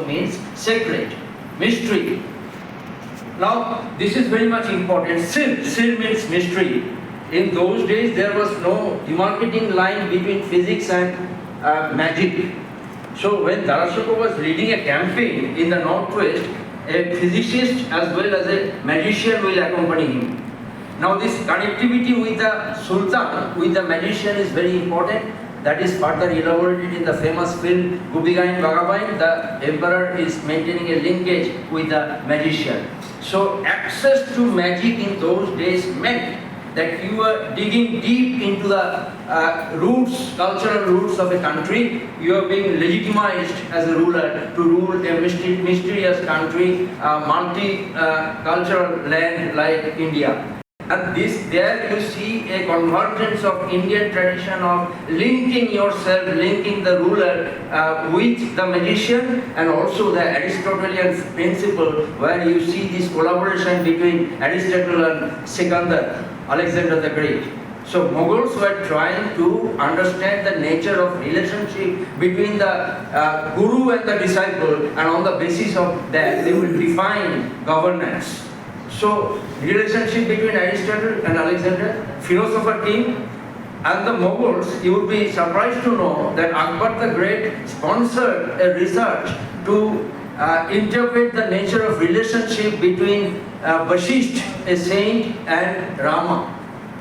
means sacred, mystery. Now, this is very much important. Sir means mystery. In those days, there was no demarcating line between physics and magic. So when Darashoko was leading a campaign in the northwest, a physicist as well as a magician will accompany him. Now this connectivity with the Sultan, with the magician is very important. That is further elaborated in the famous film Gubigain Bagabain. The emperor is maintaining a linkage with the magician. So access to magic in those days meant that you were digging deep into the roots, cultural roots of a country. You are being legitimized as a ruler to rule a mysterious country, multi-cultural land like India. And there you see a convergence of Indian tradition of linking yourself, linking the ruler with the magician, and also the Aristotelian principle where you see this collaboration between Aristotle and Sikandar, Alexander the Great. So Mughals were trying to understand the nature of relationship between the guru and the disciple, and on the basis of that they will define governance. So, relationship between Aristotle and Alexander, philosopher king, and the Mughals, you would be surprised to know that Akbar the Great sponsored a research to interpret the nature of relationship between Vashisht, a saint, and Rama.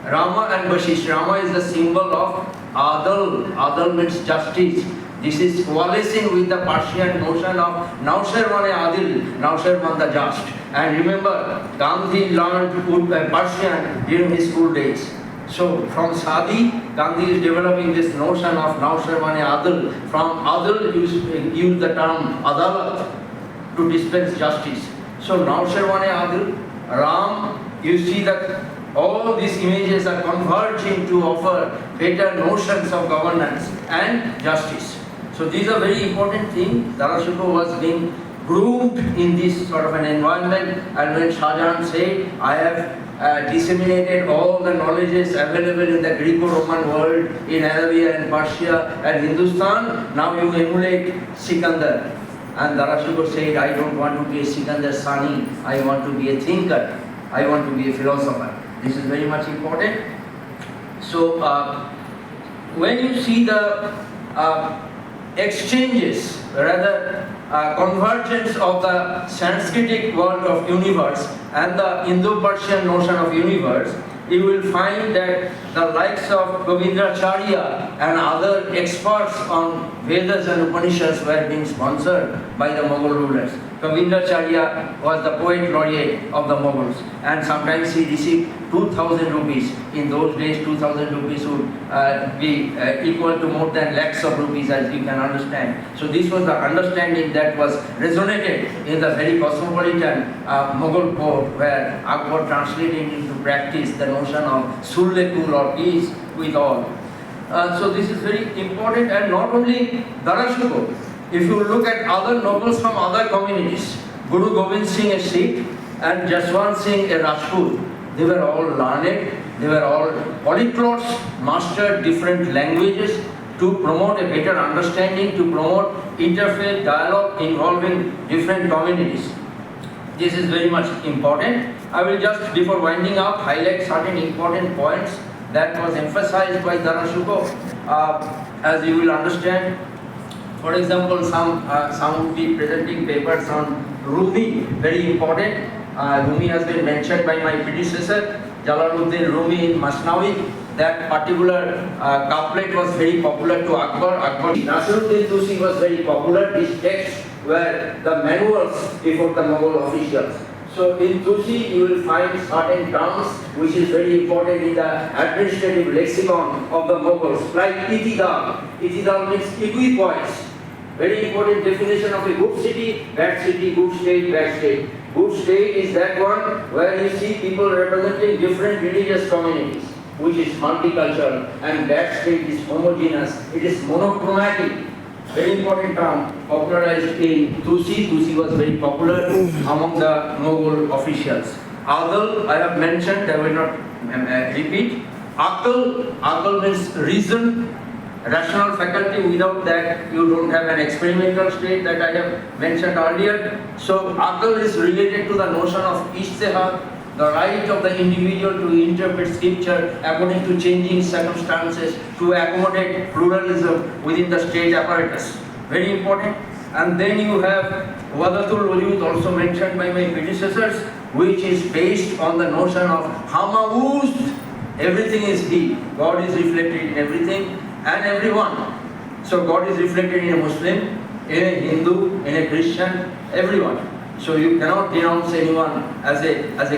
Rama and Vashisht. Rama is the symbol of Adal. Adal means justice. This is coalescing with the Persian notion of Nausher mane Adil, Nausher man the just. And remember, Gandhi learned Persian during his school days. So from Sadi, Gandhi is developing this notion of Nausher mane Adil. From Adil, use the term Adalat to dispense justice. So Nausher mane Adil, Ram, you see that all these images are converging to offer better notions of governance and justice. So these are very important things. Darashiko was being groomed in this sort of an environment, and when Shah Jahan said, I have disseminated all the knowledges available in the Greco-Roman world, in Arabia and Persia and Hindustan, now you emulate Sikandar. And Darashiko said, I don't want to be a Sikandar Sani, I want to be a thinker, I want to be a philosopher. This is very much important. So when you see the exchanges, rather convergence of the Sanskritic world of universe and the Indo-Persian notion of universe, you will find that the likes of Govindacharya and other experts on Vedas and Upanishads were being sponsored by the Mughal rulers. Govindacharya was the poet laureate of the Mughals, and sometimes he received 2,000 rupees. In those days, 2,000 rupees would be equal to more than lakhs of rupees, as you can understand. So this was the understanding that was resonated in the very cosmopolitan Mughal court, where Akbar translated into practice the notion of Sulle-Kul or peace with all. So this is very important, and not only Darashiko. If you look at other nobles from other communities, Guru Gobind Singh a Sikh and Jaswant Singh a Rajput, they were all learned, they were all polyglots, mastered different languages to promote a better understanding, to promote interfaith dialogue involving different communities. This is very much important. I will just, before winding up, highlight certain important points that was emphasized by Darashiko. As you will understand, for example, some would be presenting papers on Rumi, very important. Rumi has been mentioned by my predecessor, Jalaluddin Rumi in Masnavi. That particular couplet was very popular to Akbar. Nasiruddin Tusi was very popular. His texts were the manuals before the Mughal officials. So in Tusi you will find certain terms which is very important in the administrative lexicon of the Mughals, like itidal. Itidal means equipoise. Very important definition of a good city, bad city, good state, bad state. Good state is that one where you see people representing different religious communities, which is multicultural, and bad state is homogeneous, it is monochromatic. Very important term, popularized in Tusi. Tusi was very popular among the Mughal officials. Adal, I have mentioned, I will not repeat. Akal means reason, rational faculty. Without that, you don't have an experimental state that I have mentioned earlier. So Aql is related to the notion of Ishtihad, the right of the individual to interpret scripture according to changing circumstances, to accommodate pluralism within the state apparatus. Very important. And then you have Wadatul Wujud, also mentioned by my predecessors, which is based on the notion of Hamawuz. Everything is He. God is reflected in everything and everyone. So God is reflected in a Muslim, in a Hindu, in a Christian, everyone. So you cannot denounce anyone as a